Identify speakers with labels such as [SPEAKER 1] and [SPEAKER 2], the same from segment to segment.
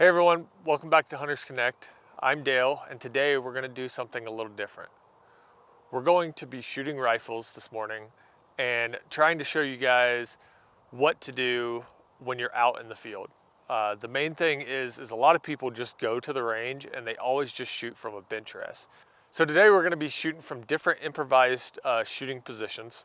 [SPEAKER 1] Hey everyone, welcome back to Hunters Connect. I'm Dale, and today we're going to do something a little different. We're going to be shooting rifles this morning and trying to show you guys what to do when you're out in the field. The main thing is a lot of people just go to the range and they always just shoot from a bench rest. So today we're going to be shooting from different improvised shooting positions,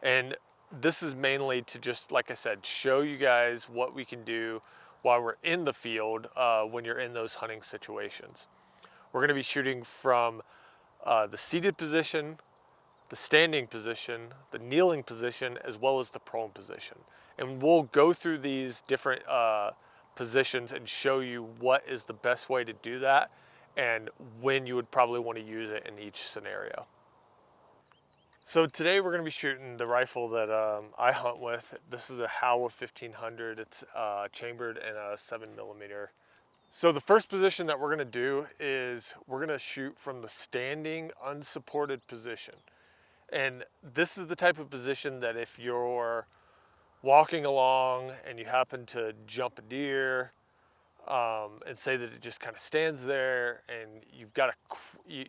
[SPEAKER 1] and this is mainly to just, like I said, show you guys what we can do while we're in the field when you're in those hunting situations. We're going to be shooting from the seated position, the standing position, the kneeling position, as well as the prone position. And we'll go through these different positions and show you what is the best way to do that and when you would probably want to use it in each scenario. So today we're going to be shooting the rifle that I hunt with. This is a IHEA 1500. It's chambered in a 7mm. So the first position that we're going to do is we're going to shoot from the standing unsupported position. And this is the type of position that if you're walking along and you happen to jump a deer, and say that it just kind of stands there and you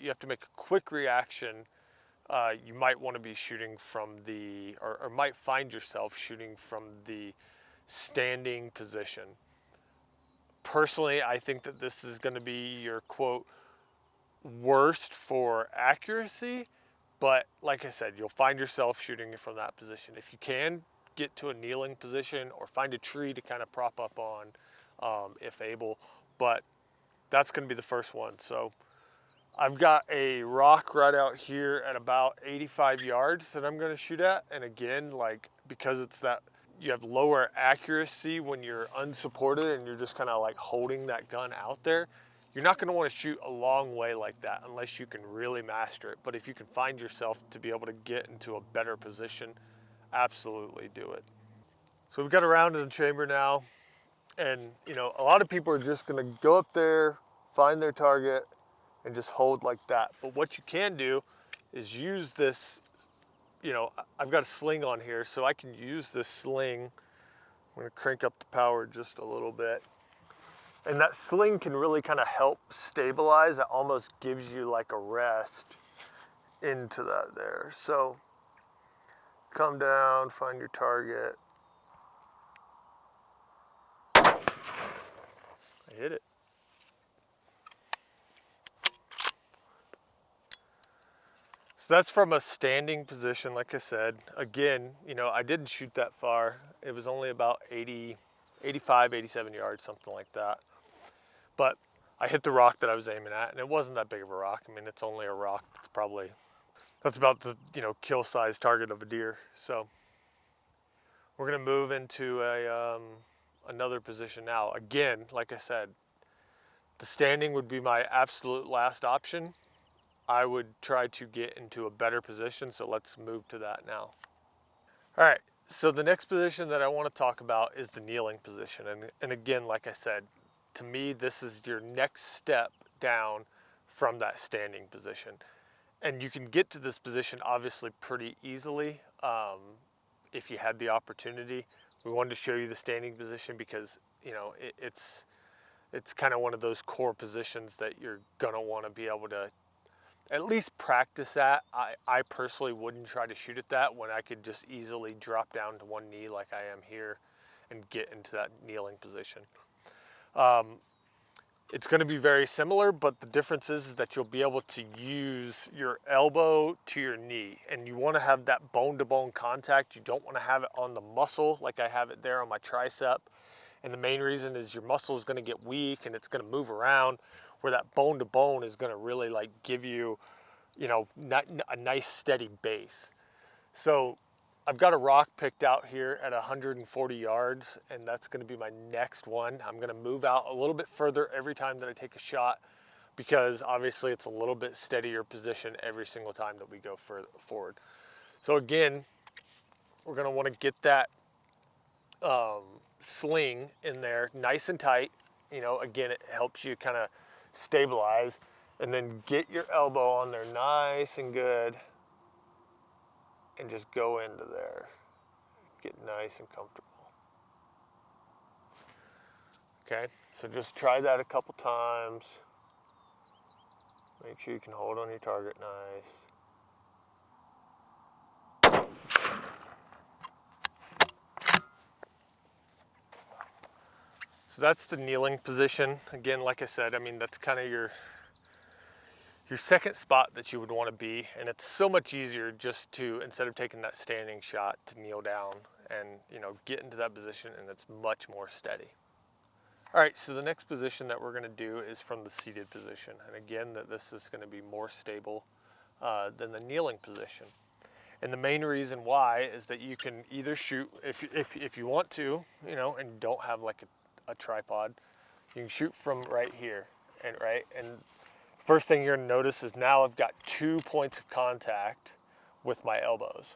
[SPEAKER 1] have to make a quick reaction, you might want to be shooting from or might find yourself shooting from the standing position. Personally, I think that this is going to be your quote worst for accuracy, but like I said, you'll find yourself shooting from that position. If you can get to a kneeling position or find a tree to kind of prop up on, if able, but that's going to be the first one. So I've got a rock right out here at about 85 yards that I'm going to shoot at. And again, like, because it's that you have lower accuracy when you're unsupported and you're just kind of like holding that gun out there, you're not going to want to shoot a long way like that unless you can really master it. But if you can find yourself to be able to get into a better position, absolutely do it. So we've got a round in the chamber now, and a lot of people are just going to go up there, find their target, and just hold like that. But what you can do is use this, I've got a sling on here, so I can use this sling. I'm gonna crank up the power just a little bit. And that sling can really kind of help stabilize. It almost gives you like a rest into that there. So come down, find your target. I hit it. So that's from a standing position, like I said. Again, I didn't shoot that far. It was only about 85, 87 yards, something like that. But I hit the rock that I was aiming at, and it wasn't that big of a rock. I mean, it's only a rock that's about the, kill size target of a deer. So we're gonna move into another position now. Again, like I said, the standing would be my absolute last option. I would try to get into a better position, so let's move to that now. All right, so the next position that I want to talk about is the kneeling position. And again, like I said, to me, this is your next step down from that standing position. And you can get to this position obviously pretty easily if you had the opportunity. We wanted to show you the standing position because it's kind of one of those core positions that you're gonna want to be able to at least practice at. I personally wouldn't try to shoot at that when I could just easily drop down to one knee like I am here and get into that kneeling position. It's going to be very similar, but the difference is that you'll be able to use your elbow to your knee, and you want to have that bone-to-bone contact. You don't want to have it on the muscle like I have it there on my tricep. And the main reason is your muscle is going to get weak and it's going to move around, where that bone-to-bone is going to really like give you, a nice steady base. So I've got a rock picked out here at 140 yards, and that's going to be my next one. I'm going to move out a little bit further every time that I take a shot, because obviously it's a little bit steadier position every single time that we go forward. So again, we're going to want to get that sling in there nice and tight. Again, it helps you kind of stabilize, and then get your elbow on there nice and good and just go into there. Get nice and comfortable. Okay, So just try that a couple times. Make sure you can hold on your target nice. So that's the kneeling position. Again, like I said, I mean, that's kind of your second spot that you would want to be. And it's so much easier just to, instead of taking that standing shot, to kneel down and, you know, get into that position, and it's much more steady. All right, so the next position that we're going to do is from the seated position. And again, this is going to be more stable than the kneeling position. And the main reason why is that you can either shoot, if you want to, you know, and don't have like a tripod, you can shoot from right here, and first thing you're gonna notice is now I've got 2 points of contact with my elbows.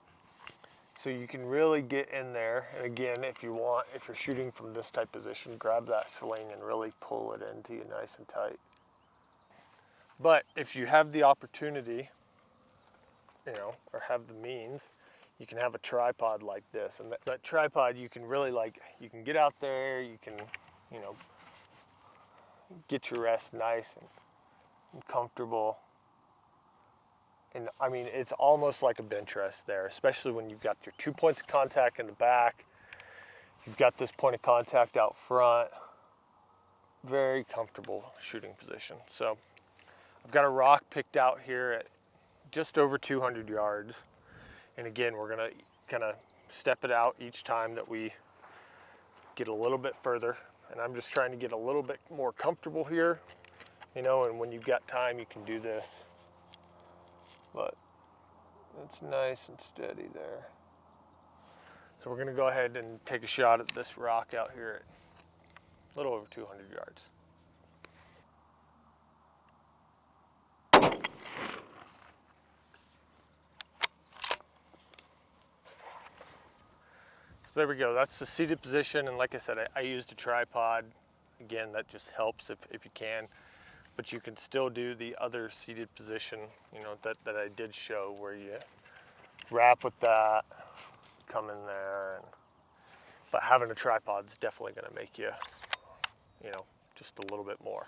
[SPEAKER 1] So you can really get in there, and again, if you're shooting from this type position, grab that sling and really pull it into you nice and tight. But if you have the opportunity, you know, or have the means, you can have a tripod like this. And that tripod, you can really you can get out there, you can, you know, get your rest nice and comfortable. And I mean, it's almost like a bench rest there, especially when you've got your 2 points of contact in the back. You've got this point of contact out front. Very comfortable shooting position. So I've got a rock picked out here at just over 200 yards. And again, we're gonna kind of step it out each time that we get a little bit further. And I'm just trying to get a little bit more comfortable here, you know, and when you've got time, you can do this. But it's nice and steady there. So we're gonna go ahead and take a shot at this rock out here at a little over 200 yards. So there we go, that's the seated position, and like I said, I used a tripod. Again, that just helps if you can, but you can still do the other seated position, you know, that I did show, where you wrap with that, come in there, but having a tripod is definitely gonna make you, you know, just a little bit more.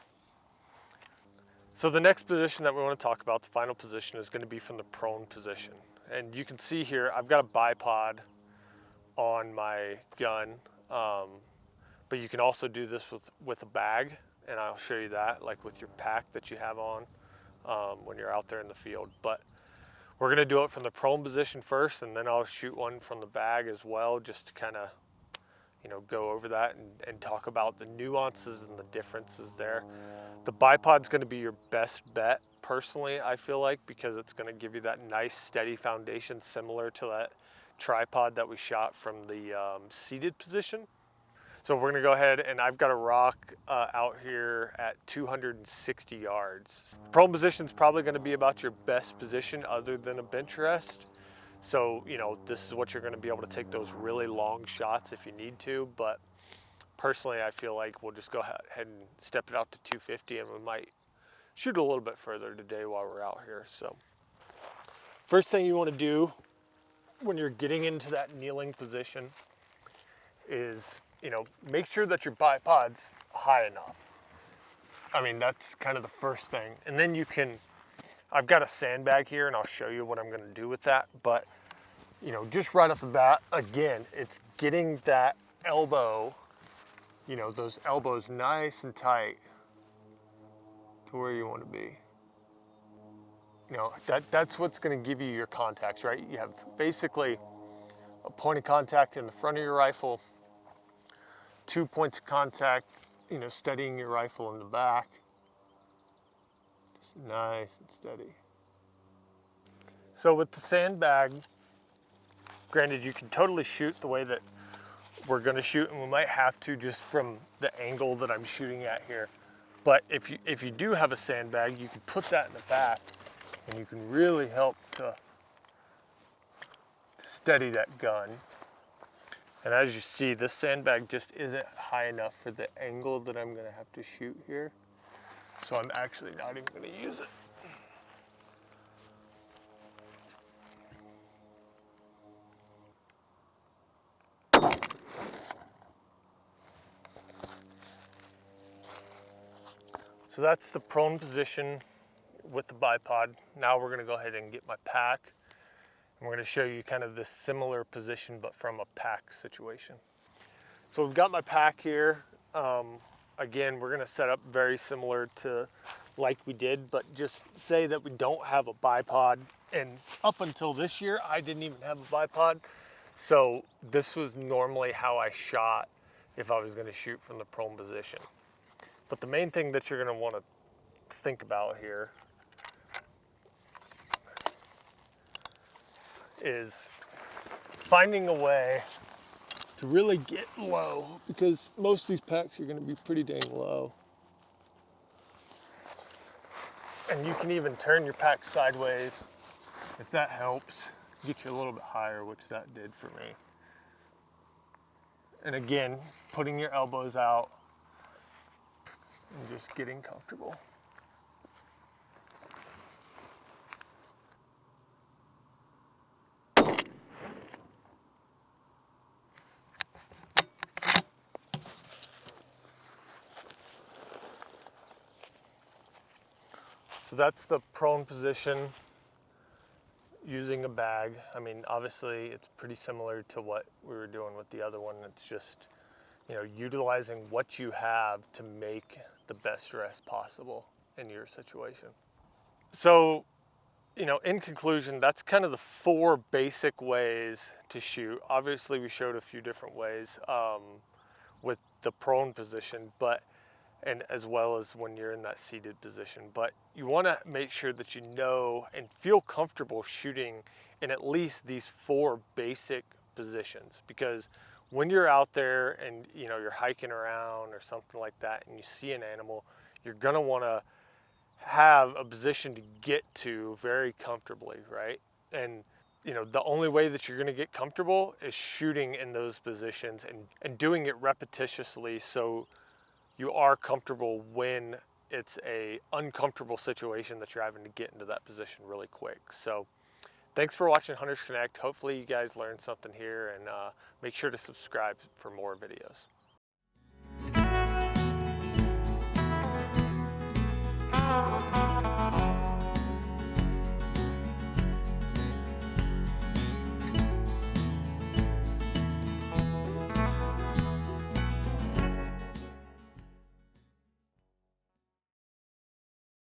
[SPEAKER 1] So the next position that we want to talk about, the final position, is going to be from the prone position. And you can see here, I've got a bipod on my gun, but you can also do this with a bag, and I'll show you that, like with your pack that you have on when you're out there in the field. But we're going to do it from the prone position first, and then I'll shoot one from the bag as well, just to kind of, you know, go over that and talk about the nuances and the differences there. The bipod's going to be your best bet, personally, I feel like, because it's going to give you that nice steady foundation, similar to that tripod that we shot from the seated position. So we're going to go ahead, and I've got a rock out here at 260 yards. Prone position is probably going to be about your best position other than a bench rest. So, you know, this is what you're going to be able to take those really long shots if you need to. But personally, I feel like we'll just go ahead and step it out to 250, and we might shoot a little bit further today while we're out here. So first thing you want to do when you're getting into that kneeling position is, you know, make sure that your bipod's high enough. I mean, that's kind of the first thing. And then you can, I've got a sandbag here, and I'll show you what I'm going to do with that. But, you know, just right off the bat, again, it's getting that elbow, you know, those elbows nice and tight to where you want to be. You know, that's what's going to give you your contacts, right? You have basically a point of contact in the front of your rifle, 2 points of contact, you know, steadying your rifle in the back. Just nice and steady. So with the sandbag, granted, you can totally shoot the way that we're going to shoot, and we might have to just from the angle that I'm shooting at here. But if you do have a sandbag, you can put that in the back, and you can really help to steady that gun. And as you see, this sandbag just isn't high enough for the angle that I'm going to have to shoot here. So I'm actually not even going to use it. So that's the prone position with the bipod. Now we're gonna go ahead and get my pack. And we're gonna show you kind of this similar position, but from a pack situation. So we've got my pack here. Again, we're gonna set up very similar to like we did, but just say that we don't have a bipod. And up until this year, I didn't even have a bipod. So this was normally how I shot if I was gonna shoot from the prone position. But the main thing that you're gonna wanna think about here is finding a way to really get low, because most of these packs are gonna be pretty dang low. And you can even turn your pack sideways if that helps get you a little bit higher, which that did for me. And again, putting your elbows out and just getting comfortable. So that's the prone position using a bag. I mean, obviously it's pretty similar to what we were doing with the other one. It's just, you know, utilizing what you have to make the best rest possible in your situation. So, you know, in conclusion, that's kind of the 4 basic ways to shoot. Obviously we showed a few different ways with the prone position, and as well as when you're in that seated position. But you wanna make sure that you know and feel comfortable shooting in at least these 4 basic positions, because when you're out there and you know you're hiking around or something like that and you see an animal, you're gonna wanna have a position to get to very comfortably, right? And you know, the only way that you're gonna get comfortable is shooting in those positions and doing it repetitiously, so you are comfortable when it's a uncomfortable situation that you're having to get into that position really quick. So thanks for watching Hunters Connect. Hopefully you guys learned something here, and make sure to subscribe for more videos.